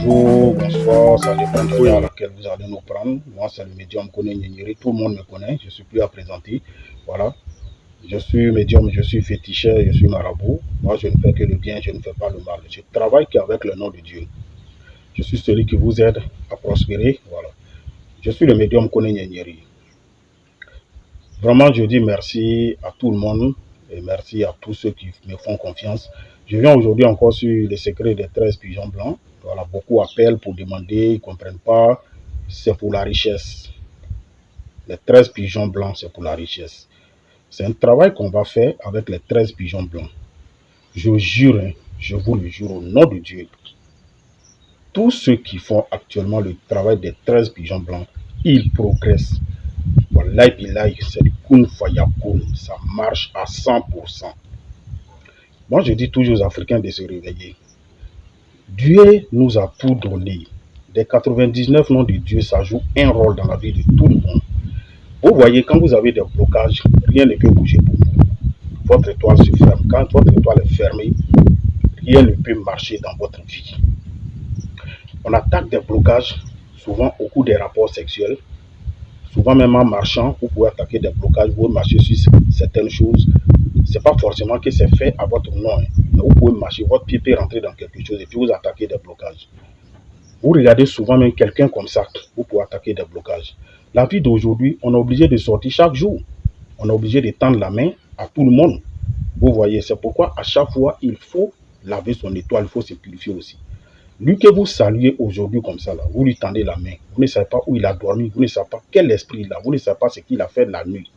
bonjour, bonsoir, ça dépend de l'heure à laquelle vous allez nous prendre. Moi, c'est le médium Koné Nyenyeri, tout le monde me connaît, je ne suis plus à présenter. Voilà, je suis médium, je suis féticheur, je suis marabout. Moi, je ne fais que le bien, je ne fais pas le mal. Je travaille qu'avec le nom de Dieu. Je suis celui qui vous aide à prospérer. Voilà, je suis le médium Koné Nyenyeri. Vraiment, je dis merci à tout le monde et merci à tous ceux qui me font confiance. Je viens aujourd'hui encore sur les secrets des 13 pigeons blancs. Voilà, beaucoup appellent pour demander, ils ne comprennent pas. C'est pour la richesse. Les 13 pigeons blancs, c'est pour la richesse. C'est un travail qu'on va faire avec les 13 pigeons blancs. Je jure, je vous le jure au nom de Dieu. Tous ceux qui font actuellement le travail des 13 pigeons blancs, ils progressent. Wallahi billahi, c'est du kun fayakoun. Ça marche à 100%. Moi, je dis toujours aux Africains de se réveiller. Dieu nous a tout donné. Des 99 noms de Dieu, ça joue un rôle dans la vie de tout le monde. Vous voyez, quand vous avez des blocages, rien ne peut bouger pour vous. Votre étoile se ferme. Quand votre étoile est fermée, rien ne peut marcher dans votre vie. On attaque des blocages, souvent au cours des rapports sexuels. Souvent même en marchant, vous pouvez attaquer des blocages, vous pouvez marcher sur certaines choses. Ce n'est pas forcément que c'est fait à votre nom. Mais vous pouvez marcher, votre pied peut rentrer dans quelque chose et puis vous attaquez des blocages. Vous regardez souvent même quelqu'un comme ça, vous pouvez attaquer des blocages. La vie d'aujourd'hui, on est obligé de sortir chaque jour. On est obligé de tendre la main à tout le monde. Vous voyez, c'est pourquoi à chaque fois, il faut laver son étoile, il faut se purifier aussi. Lui que vous saluez aujourd'hui comme ça, là, vous lui tendez la main. Vous ne savez pas où il a dormi, vous ne savez pas quel esprit il a, vous ne savez pas ce qu'il a fait la nuit.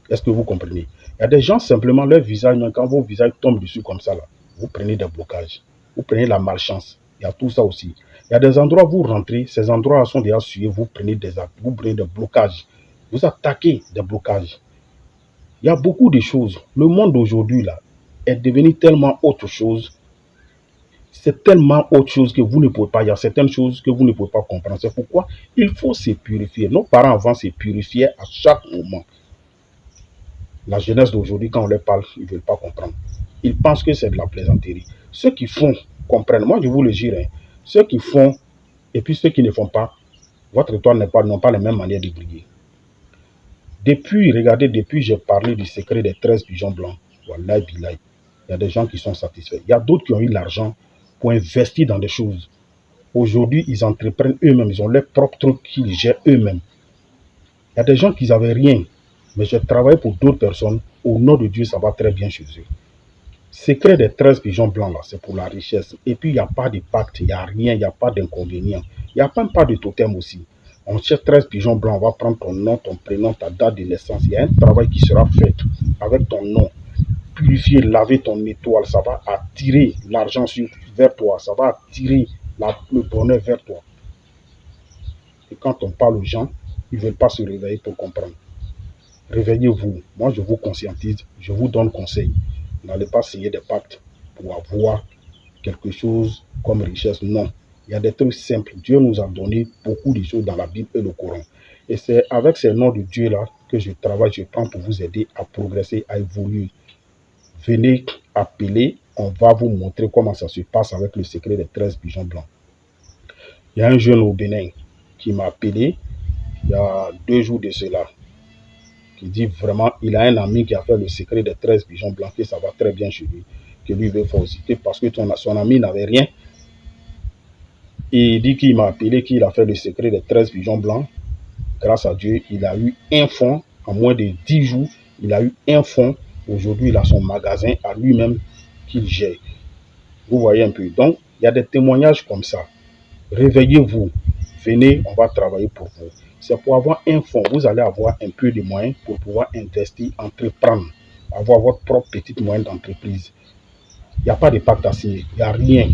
Est-ce que vous comprenez? Il y a des gens, simplement, leur visage, même quand vos visages tombent dessus comme ça, là, vous prenez des blocages. Vous prenez la malchance. Il y a tout ça aussi. Il y a des endroits où vous rentrez, ces endroits sont déjà suyés, vous prenez des blocages. Vous attaquez des blocages. Il y a beaucoup de choses. Le monde d'aujourd'hui, là, est devenu tellement autre chose. C'est tellement autre chose que vous ne pouvez pas. Il y a certaines choses que vous ne pouvez pas comprendre. C'est pourquoi il faut se purifier. Nos parents avant se purifiaient à chaque moment. La jeunesse d'aujourd'hui, quand on leur parle, ils ne veulent pas comprendre. Ils pensent que c'est de la plaisanterie. Ceux qui font comprennent. Moi, je vous le jure. Ceux qui font et puis ceux qui ne font pas, votre étoile n'ont pas les mêmes manières de briller. Regardez, depuis j'ai parlé du secret des 13 pigeons blancs. Wallahi billahi. Il y a des gens qui sont satisfaits. Il y a d'autres qui ont eu l'argent pour investir dans des choses. Aujourd'hui, ils entreprennent eux-mêmes. Ils ont leurs propres trucs qu'ils gèrent eux-mêmes. Il y a des gens qui n'avaient rien. Mais je travaille pour d'autres personnes. Au nom de Dieu, ça va très bien chez eux. Secret des 13 pigeons blancs, là, c'est pour la richesse. Et puis, il n'y a pas de pacte, il n'y a rien, il n'y a pas d'inconvénient. Il n'y a même pas de totem aussi. On cherche 13 pigeons blancs, on va prendre ton nom, ton prénom, ta date de naissance. Il y a un travail qui sera fait avec ton nom. Purifier, laver ton étoile, ça va attirer l'argent vers toi, ça va attirer le bonheur vers toi. Et quand on parle aux gens, ils ne veulent pas se réveiller pour comprendre. Réveillez-vous. Moi, je vous conscientise, je vous donne conseil. N'allez pas signer des pactes pour avoir quelque chose comme richesse. Non. Il y a des trucs simples. Dieu nous a donné beaucoup de choses dans la Bible et le Coran. Et c'est avec ces noms de Dieu-là que je travaille, je prends pour vous aider à progresser, à évoluer. Venez appeler, on va vous montrer comment ça se passe avec le secret des 13 pigeons blancs. Il y a un jeune au Bénin qui m'a appelé il y a 2 jours de cela. Qui dit vraiment, il a un ami qui a fait le secret des 13 pigeons blancs, et ça va très bien chez lui, que lui veut féliciter parce que son ami n'avait rien. Et il dit qu'il m'a appelé, qu'il a fait le secret des 13 pigeons blancs. Grâce à Dieu, il a eu un fonds en moins de 10 jours. Il a eu un fonds. Aujourd'hui, il a son magasin à lui-même qu'il gère. Vous voyez un peu. Donc, il y a des témoignages comme ça. Réveillez-vous. Venez, on va travailler pour vous. C'est pour avoir un fonds. Vous allez avoir un peu de moyens pour pouvoir investir, entreprendre, avoir votre propre petite moyenne d'entreprise. Il n'y a pas de pacte à signer. Il n'y a rien.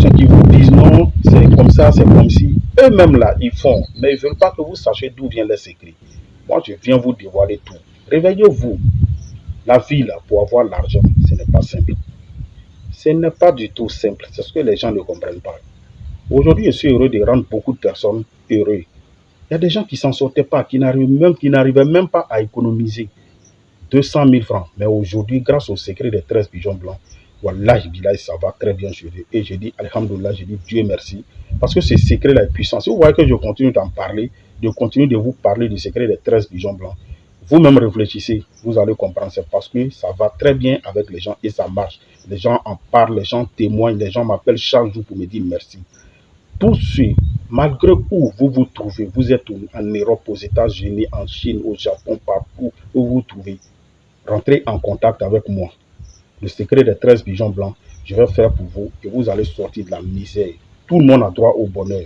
Ceux qui vous disent non, c'est comme ça, c'est comme si. Eux-mêmes là, ils font. Mais ils ne veulent pas que vous sachiez d'où vient les secrets. Moi, je viens vous dévoiler tout. Réveillez-vous. La vie là, pour avoir l'argent, ce n'est pas simple. Ce n'est pas du tout simple. C'est ce que les gens ne comprennent pas. Aujourd'hui, je suis heureux de rendre beaucoup de personnes heureuses. Il y a des gens qui ne s'en sortaient pas, qui n'arrivaient même pas à économiser 200 000 francs. Mais aujourd'hui, grâce au secret des 13 pigeons blancs, Wallahi, billahi, ça va très bien chez eux. Et je dis, alhamdoulilah, je dis Dieu merci. Parce que ce secret-là est puissant. Si vous voyez que je continue d'en parler, de continuer de vous parler du secret des 13 pigeons blancs, vous-même réfléchissez, vous allez comprendre. C'est parce que ça va très bien avec les gens et ça marche. Les gens en parlent, les gens témoignent, les gens m'appellent chaque jour pour me dire merci. Tous ceux, malgré où vous vous trouvez, vous êtes en Europe, aux États-Unis, en Chine, au Japon, partout où vous vous trouvez, rentrez en contact avec moi. Le secret des 13 pigeons blancs, je vais faire pour vous et vous allez sortir de la misère. Tout le monde a droit au bonheur.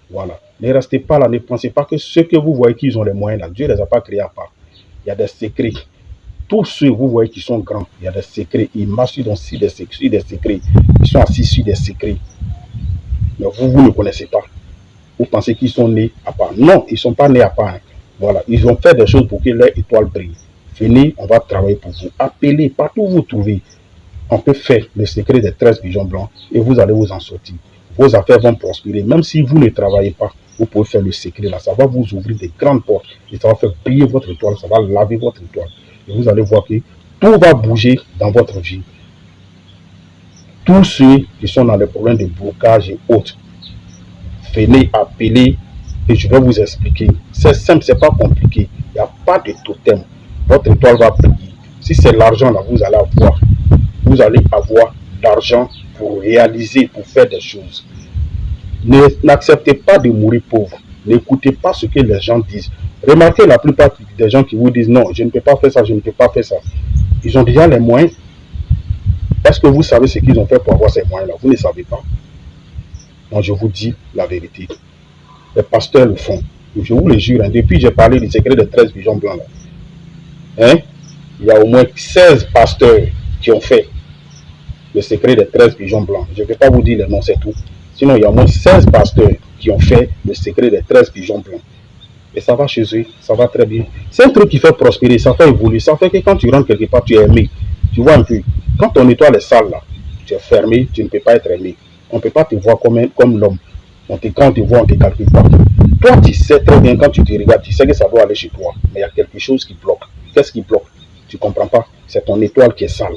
Voilà. Ne restez pas là, ne pensez pas que ceux que vous voyez qu'ils ont les moyens là, Dieu ne les a pas créés à part. Il y a des secrets. Tous ceux, vous voyez, qui sont grands, il y a des secrets. Ils marchent dans des secrets. Ils sont assis sur des secrets. Mais vous ne connaissez pas. Vous pensez qu'ils sont nés à part. Non, ils ne sont pas nés à part. Voilà. Ils ont fait des choses pour que leur étoile brille. Venez, on va travailler pour vous. Appelez, partout où vous trouvez. On peut faire le secret des 13 pigeons blancs et vous allez vous en sortir. Vos affaires vont prospérer. Même si vous ne travaillez pas, vous pouvez faire le secret là. Ça va vous ouvrir des grandes portes et ça va faire briller votre étoile. Ça va laver votre étoile. Et vous allez voir que tout va bouger dans votre vie. Tous ceux qui sont dans les problèmes de blocage et autres, venez appeler et je vais vous expliquer. C'est simple, c'est pas compliqué. Il n'y a pas de totem. Votre étoile va briller. Si c'est l'argent là, vous allez avoir. Vous allez avoir l'argent pour réaliser, pour faire des choses. N'acceptez pas de mourir pauvre. N'écoutez pas ce que les gens disent. Remarquez la plupart des gens qui vous disent non, je ne peux pas faire ça, je ne peux pas faire ça. Ils ont déjà les moyens. Est-ce que vous savez ce qu'ils ont fait pour avoir ces moyens-là? Vous ne savez pas. Donc je vous dis la vérité. Les pasteurs le font. Je vous le jure, hein, depuis que j'ai parlé du secret des 13 pigeons blancs, là, hein, il y a au moins 16 pasteurs qui ont fait le secret des 13 pigeons blancs. Je ne vais pas vous dire les noms, c'est tout. Sinon, il y a au moins 16 pasteurs qui ont fait le secret des 13 pigeons blancs. Et ça va chez eux, ça va très bien. C'est un truc qui fait prospérer, ça fait évoluer. Ça fait que quand tu rentres quelque part, tu es aimé. Tu vois un peu. Quand ton étoile est sale, là, tu es fermé, tu ne peux pas être aimé. On ne peut pas te voir comme l'homme. Quand on te voit, on ne te calcule pas. Toi, tu sais très bien, quand tu te regardes, tu sais que ça doit aller chez toi. Mais il y a quelque chose qui bloque. Qu'est-ce qui bloque? Tu ne comprends pas. C'est ton étoile qui est sale.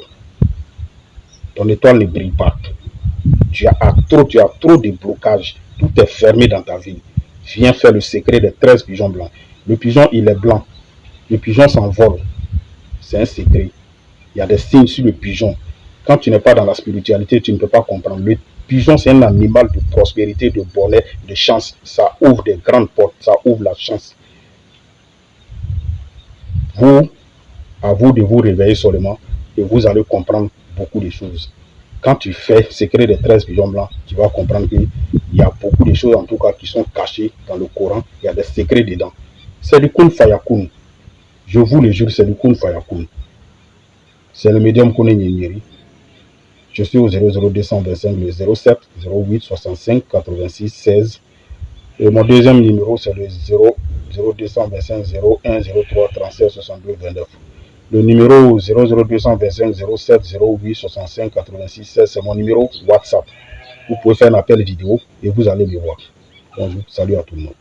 Ton étoile ne brille pas. Tu as trop de blocages. Tout est fermé dans ta vie. Viens faire le secret des 13 pigeons blancs. Le pigeon, il est blanc. Le pigeon s'envole. C'est un secret. Il y a des signes sur le pigeon. Quand tu n'es pas dans la spiritualité, tu ne peux pas comprendre. Le pigeon, c'est un animal de prospérité, de bonheur, de chance. Ça ouvre des grandes portes. Ça ouvre la chance. Vous, à vous de vous réveiller seulement et vous allez comprendre beaucoup de choses. Quand tu fais secret des 13 pigeons blancs, tu vas comprendre qu'il y a beaucoup de choses en tout cas qui sont cachées dans le Coran. Il y a des secrets dedans. C'est du kun fayakun. Je vous le jure, c'est du kun fayakun. C'est le médium Kone Nyeri. Je suis au 00225 le 07 08 65 86 16. Et mon deuxième numéro, c'est le 0225 01 03 37 62 29. Le numéro 00225 07 08 65 86 16, c'est mon numéro WhatsApp. Vous pouvez faire un appel vidéo et vous allez me voir. Bonjour, salut à tout le monde.